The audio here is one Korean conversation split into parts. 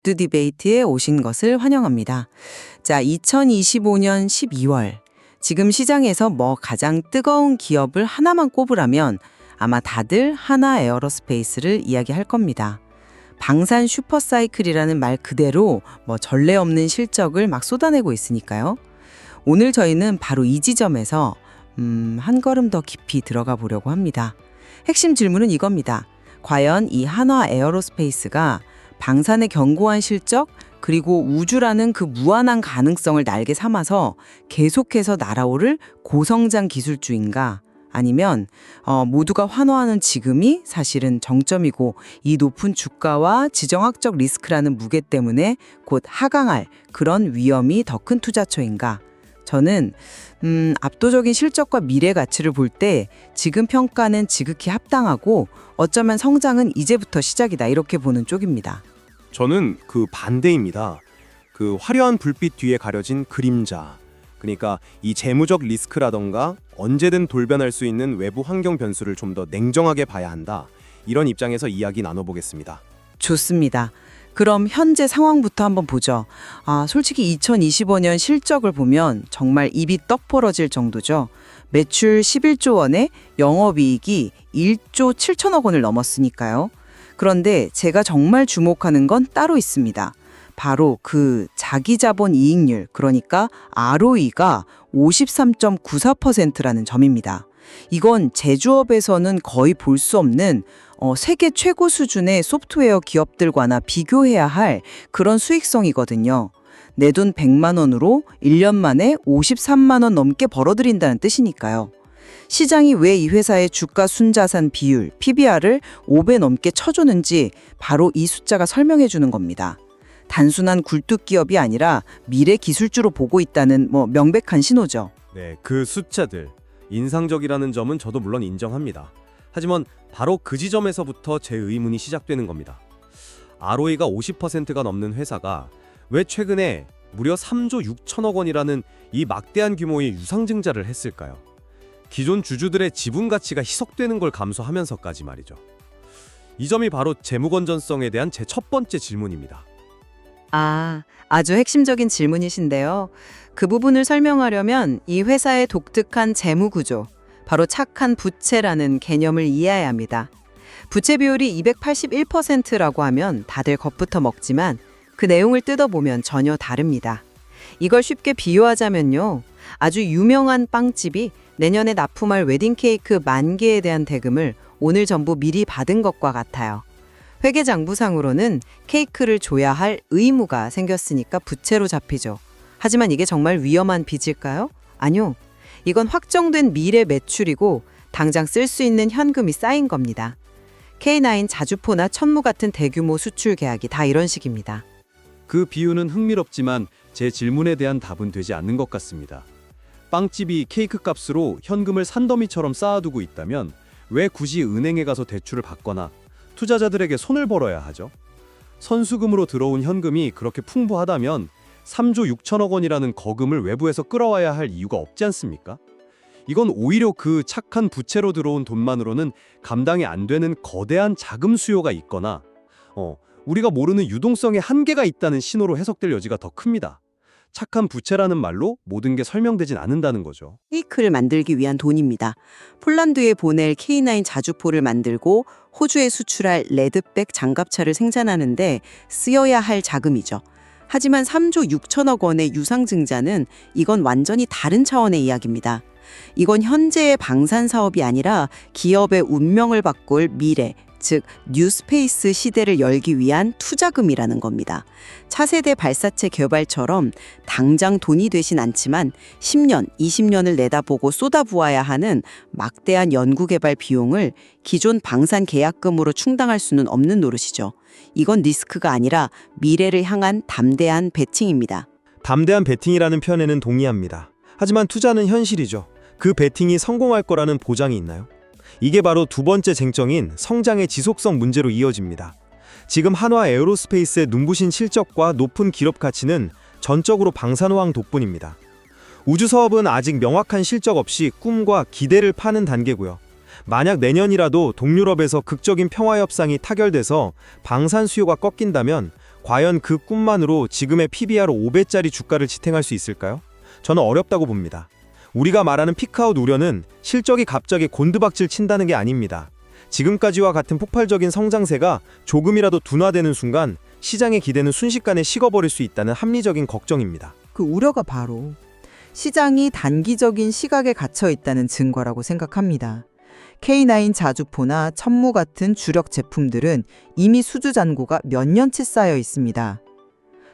두 디베이트에 오신 것을 환영합니다. 자, 2025년 12월. 지금 시장에서 가장 뜨거운 기업을 하나만 꼽으라면 아마 다들 하나 에어로스페이스를 이야기할 겁니다. 방산 슈퍼사이클이라는 말 그대로 전례 없는 실적을 막 쏟아내고 있으니까요. 오늘 저희는 바로 이 지점에서 한 걸음 더 깊이 들어가 보려고 합니다. 핵심 질문은 이겁니다. 과연 이 한화 에어로스페이스가 방산의 견고한 실적 그리고 우주라는 그 무한한 가능성을 날개 삼아서 계속해서 날아오를 고성장 기술주인가? 아니면 모두가 환호하는 지금이 사실은 정점이고 이 높은 주가와 지정학적 리스크라는 무게 때문에 곧 하강할 그런 위험이 더 큰 투자처인가? 저는 압도적인 실적과 미래 가치를 볼 때 지금 평가는 지극히 합당하고 어쩌면 성장은 이제부터 시작이다 이렇게 보는 쪽입니다. 저는 그 반대입니다. 그 화려한 불빛 뒤에 가려진 그림자. 그러니까 이 재무적 리스크라던가 언제든 돌변할 수 있는 외부 환경 변수를 좀 더 냉정하게 봐야 한다. 이런 입장에서 이야기 나눠보겠습니다. 좋습니다. 그럼 현재 상황부터 한번 보죠. 솔직히 2025년 실적을 보면 정말 입이 떡 벌어질 정도죠. 매출 11조 원에 영업이익이 1조 7천억 원을 넘었으니까요. 그런데 제가 정말 주목하는 건 따로 있습니다. 바로 그 자기자본 이익률, 그러니까 ROE가 53.94%라는 점입니다. 이건 제조업에서는 거의 볼 수 없는 세계 최고 수준의 소프트웨어 기업들과나 비교해야 할 그런 수익성이거든요. 내 돈 100만 원으로 1년 만에 53만 원 넘게 벌어들인다는 뜻이니까요. 시장이 왜 이 회사의 주가 순자산 비율, PBR을 5배 넘게 쳐주는지 바로 이 숫자가 설명해 주는 겁니다. 단순한 굴뚝 기업이 아니라 미래 기술주로 보고 있다는 명백한 신호죠. 네, 그 숫자들 인상적이라는 점은 저도 물론 인정합니다. 하지만 바로 그 지점에서부터 제 의문이 시작되는 겁니다. ROE가 50%가 넘는 회사가 왜 최근에 무려 3조 6천억 원이라는 이 막대한 규모의 유상증자를 했을까요? 기존 주주들의 지분 가치가 희석되는 걸 감수하면서까지 말이죠. 이 점이 바로 재무 건전성에 대한 제 첫 번째 질문입니다. 아주 핵심적인 질문이신데요. 그 부분을 설명하려면 이 회사의 독특한 재무 구조, 바로 착한 부채라는 개념을 이해해야 합니다. 부채 비율이 281%라고 하면 다들 겁부터 먹지만 그 내용을 뜯어보면 전혀 다릅니다. 이걸 쉽게 비유하자면요. 아주 유명한 빵집이 내년에 납품할 웨딩케이크 10,000개에 대한 대금을 오늘 전부 미리 받은 것과 같아요. 회계장부상으로는 케이크를 줘야 할 의무가 생겼으니까 부채로 잡히죠. 하지만 이게 정말 위험한 빚일까요? 아니요. 이건 확정된 미래 매출이고 당장 쓸 수 있는 현금이 쌓인 겁니다. K9 자주포나 천무 같은 대규모 수출 계약이 다 이런 식입니다. 그 비유는 흥미롭지만 제 질문에 대한 답은 되지 않는 것 같습니다. 빵집이 케이크 값으로 현금을 산더미처럼 쌓아두고 있다면 왜 굳이 은행에 가서 대출을 받거나 투자자들에게 손을 벌어야 하죠? 선수금으로 들어온 현금이 그렇게 풍부하다면 3조 6천억 원이라는 거금을 외부에서 끌어와야 할 이유가 없지 않습니까? 이건 오히려 그 착한 부채로 들어온 돈만으로는 감당이 안 되는 거대한 자금 수요가 있거나 우리가 모르는 유동성의 한계가 있다는 신호로 해석될 여지가 더 큽니다. 착한 부채라는 말로 모든 게 설명되진 않는다는 거죠. 케이크를 만들기 위한 돈입니다. 폴란드에 보낼 K9 자주포를 만들고 호주에 수출할 레드백 장갑차를 생산하는데 쓰여야 할 자금이죠. 하지만 3조 6천억 원의 유상증자는 이건 완전히 다른 차원의 이야기입니다. 이건 현재의 방산 사업이 아니라 기업의 운명을 바꿀 미래, 즉 뉴스페이스 시대를 열기 위한 투자금이라는 겁니다. 차세대 발사체 개발처럼 당장 돈이 되진 않지만 10년, 20년을 내다보고 쏟아부어야 하는 막대한 연구개발 비용을 기존 방산 계약금으로 충당할 수는 없는 노릇이죠. 이건 리스크가 아니라 미래를 향한 담대한 베팅입니다. 담대한 베팅이라는 표현에는 동의합니다. 하지만 투자는 현실이죠. 그 베팅이 성공할 거라는 보장이 있나요? 이게 바로 두 번째 쟁점인 성장의 지속성 문제로 이어집니다. 지금 한화 에어로스페이스의 눈부신 실적과 높은 기업 가치는 전적으로 방산호황 덕분입니다. 우주 사업은 아직 명확한 실적 없이 꿈과 기대를 파는 단계고요. 만약 내년이라도 동유럽에서 극적인 평화 협상이 타결돼서 방산 수요가 꺾인다면 과연 그 꿈만으로 지금의 PBR 5배짜리 주가를 지탱할 수 있을까요? 저는 어렵다고 봅니다. 우리가 말하는 피크아웃 우려는 실적이 갑자기 곤두박질 친다는 게 아닙니다. 지금까지와 같은 폭발적인 성장세가 조금이라도 둔화되는 순간 시장의 기대는 순식간에 식어버릴 수 있다는 합리적인 걱정입니다. 그 우려가 바로 시장이 단기적인 시각에 갇혀 있다는 증거라고 생각합니다. K9 자주포나 천무 같은 주력 제품들은 이미 수주 잔고가 몇 년치 쌓여 있습니다.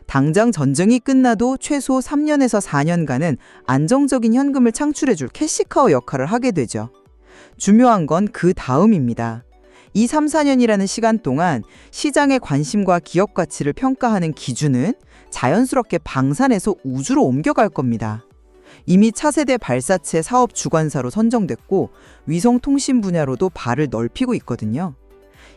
당장 전쟁이 끝나도 최소 3년에서 4년간은 안정적인 현금을 창출해줄 캐시카우 역할을 하게 되죠. 중요한 건 그 다음입니다. 이 3, 4년이라는 시간 동안 시장의 관심과 기업 가치를 평가하는 기준은 자연스럽게 방산에서 우주로 옮겨갈 겁니다. 이미 차세대 발사체 사업 주관사로 선정됐고 위성통신 분야로도 발을 넓히고 있거든요.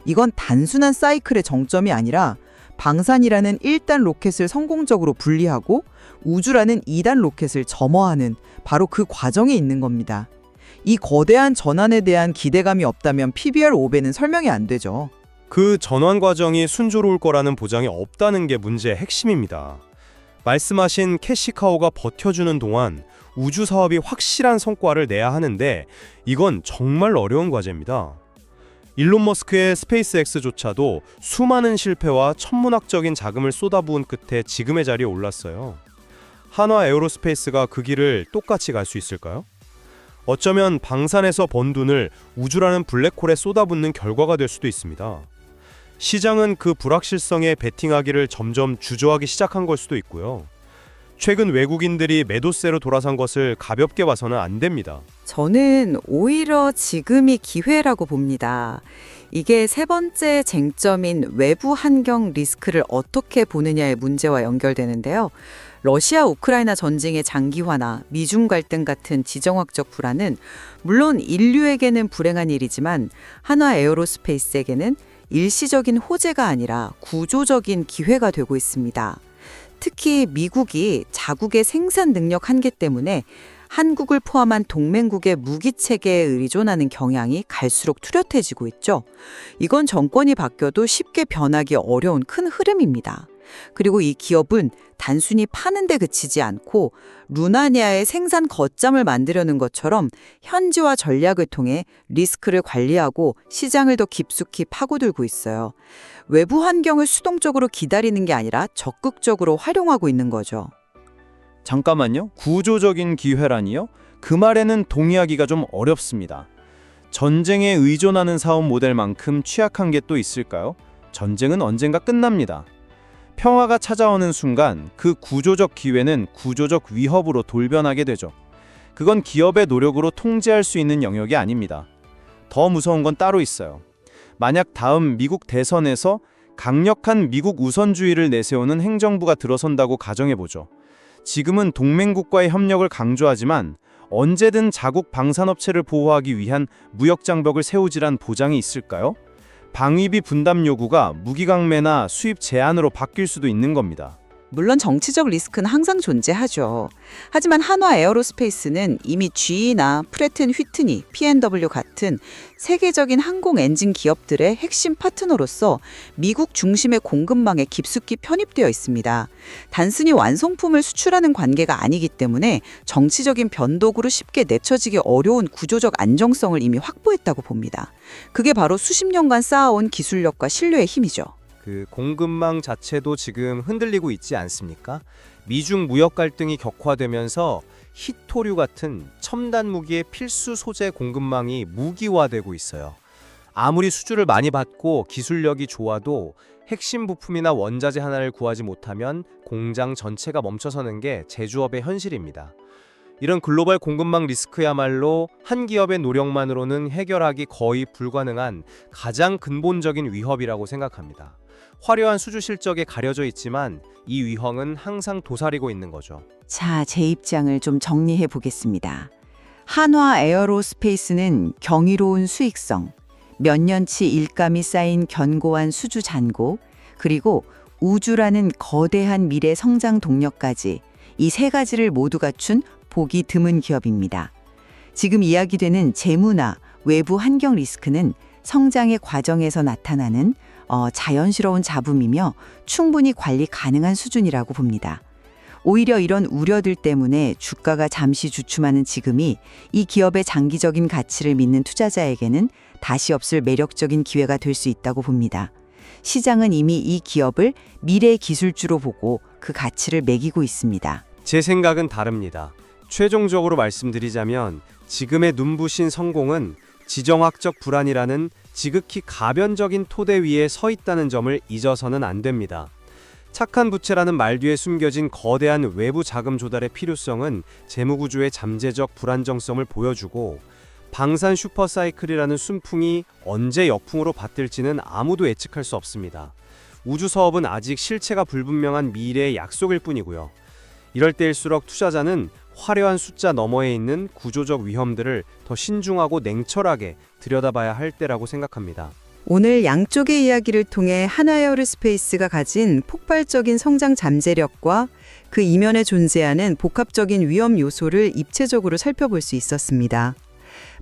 이건 단순한 사이클의 정점이 아니라 방산이라는 1단 로켓을 성공적으로 분리하고 우주라는 2단 로켓을 점화하는 바로 그 과정에 있는 겁니다. 이 거대한 전환에 대한 기대감이 없다면 PBR 5배는 설명이 안 되죠. 그 전환 과정이 순조로울 거라는 보장이 없다는 게 문제의 핵심입니다. 말씀하신 캐시카우가 버텨주는 동안 우주 사업이 확실한 성과를 내야 하는데 이건 정말 어려운 과제입니다. 일론 머스크의 스페이스X조차도 수많은 실패와 천문학적인 자금을 쏟아부은 끝에 지금의 자리에 올랐어요. 한화 에어로스페이스가 그 길을 똑같이 갈 수 있을까요? 어쩌면 방산에서 번 돈을 우주라는 블랙홀에 쏟아붓는 결과가 될 수도 있습니다. 시장은 그 불확실성에 베팅하기를 점점 주저하기 시작한 걸 수도 있고요. 최근 외국인들이 매도세로 돌아선 것을 가볍게 봐서는 안 됩니다. 저는 오히려 지금이 기회라고 봅니다. 이게 세 번째 쟁점인 외부 환경 리스크를 어떻게 보느냐의 문제와 연결되는데요. 러시아 우크라이나 전쟁의 장기화나 미중 갈등 같은 지정학적 불안은 물론 인류에게는 불행한 일이지만 한화 에어로스페이스에게는 일시적인 호재가 아니라 구조적인 기회가 되고 있습니다. 특히 미국이 자국의 생산 능력 한계 때문에 한국을 포함한 동맹국의 무기 체계에 의존하는 경향이 갈수록 뚜렷해지고 있죠. 이건 정권이 바뀌어도 쉽게 변하기 어려운 큰 흐름입니다. 그리고 이 기업은 단순히 파는 데 그치지 않고 루나니아의 생산 거점을 만들려는 것처럼 현지화 전략을 통해 리스크를 관리하고 시장을 더 깊숙이 파고들고 있어요. 외부 환경을 수동적으로 기다리는 게 아니라 적극적으로 활용하고 있는 거죠. 잠깐만요. 구조적인 기회라니요? 그 말에는 동의하기가 좀 어렵습니다. 전쟁에 의존하는 사업 모델만큼 취약한 게 또 있을까요? 전쟁은 언젠가 끝납니다. 평화가 찾아오는 순간 그 구조적 기회는 구조적 위협으로 돌변하게 되죠. 그건 기업의 노력으로 통제할 수 있는 영역이 아닙니다. 더 무서운 건 따로 있어요. 만약 다음 미국 대선에서 강력한 미국 우선주의를 내세우는 행정부가 들어선다고 가정해보죠. 지금은 동맹국과의 협력을 강조하지만 언제든 자국 방산업체를 보호하기 위한 무역장벽을 세우지란 보장이 있을까요? 방위비 분담 요구가 무기강매나 수입 제한으로 바뀔 수도 있는 겁니다. 물론 정치적 리스크는 항상 존재하죠. 하지만 한화 에어로스페이스는 이미 GE나 프래튼 휘트니, P&W 같은 세계적인 항공 엔진 기업들의 핵심 파트너로서 미국 중심의 공급망에 깊숙이 편입되어 있습니다. 단순히 완성품을 수출하는 관계가 아니기 때문에 정치적인 변동으로 쉽게 내쳐지기 어려운 구조적 안정성을 이미 확보했다고 봅니다. 그게 바로 수십 년간 쌓아온 기술력과 신뢰의 힘이죠. 그 공급망 자체도 지금 흔들리고 있지 않습니까? 미중 무역 갈등이 격화되면서 히토류 같은 첨단 무기의 필수 소재 공급망이 무기화되고 있어요. 아무리 수주를 많이 받고 기술력이 좋아도 핵심 부품이나 원자재 하나를 구하지 못하면 공장 전체가 멈춰서는 게 제조업의 현실입니다. 이런 글로벌 공급망 리스크야말로 한 기업의 노력만으로는 해결하기 거의 불가능한 가장 근본적인 위협이라고 생각합니다. 화려한 수주 실적에 가려져 있지만 이 위험은 항상 도사리고 있는 거죠. 자, 제 입장을 좀 정리해 보겠습니다. 한화 에어로스페이스는 경이로운 수익성, 몇 년치 일감이 쌓인 견고한 수주 잔고, 그리고 우주라는 거대한 미래 성장 동력까지 이 세 가지를 모두 갖춘 보기 드문 기업입니다. 지금 이야기되는 재무나 외부 환경 리스크는 성장의 과정에서 나타나는 자연스러운 잡음이며 충분히 관리 가능한 수준이라고 봅니다. 오히려 이런 우려들 때문에 주가가 잠시 주춤하는 지금이 이 기업의 장기적인 가치를 믿는 투자자에게는 다시 없을 매력적인 기회가 될 수 있다고 봅니다. 시장은 이미 이 기업을 미래 기술주로 보고 그 가치를 매기고 있습니다. 제 생각은 다릅니다. 최종적으로 말씀드리자면 지금의 눈부신 성공은 지정학적 불안이라는 지극히 가변적인 토대 위에 서 있다는 점을 잊어서는 안 됩니다. 착한 부채라는 말 뒤에 숨겨진 거대한 외부 자금 조달의 필요성은 재무구조의 잠재적 불안정성을 보여주고 방산 슈퍼사이클이라는 순풍이 언제 역풍으로 바뀔지는 아무도 예측할 수 없습니다. 우주 사업은 아직 실체가 불분명한 미래의 약속일 뿐이고요. 이럴 때일수록 투자자는 화려한 숫자 너머에 있는 구조적 위험들을 더 신중하고 냉철하게 들여다봐야 할 때라고 생각합니다. 오늘 양쪽의 이야기를 통해 하나에어로스페이스가 가진 폭발적인 성장 잠재력과 그 이면에 존재하는 복합적인 위험 요소를 입체적으로 살펴볼 수 있었습니다.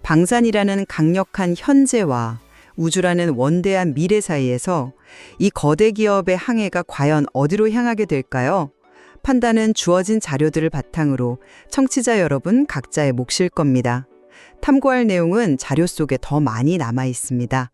방산이라는 강력한 현재와 우주라는 원대한 미래 사이에서 이 거대 기업의 항해가 과연 어디로 향하게 될까요? 판단은 주어진 자료들을 바탕으로 청취자 여러분 각자의 몫일 겁니다. 탐구할 내용은 자료 속에 더 많이 남아 있습니다.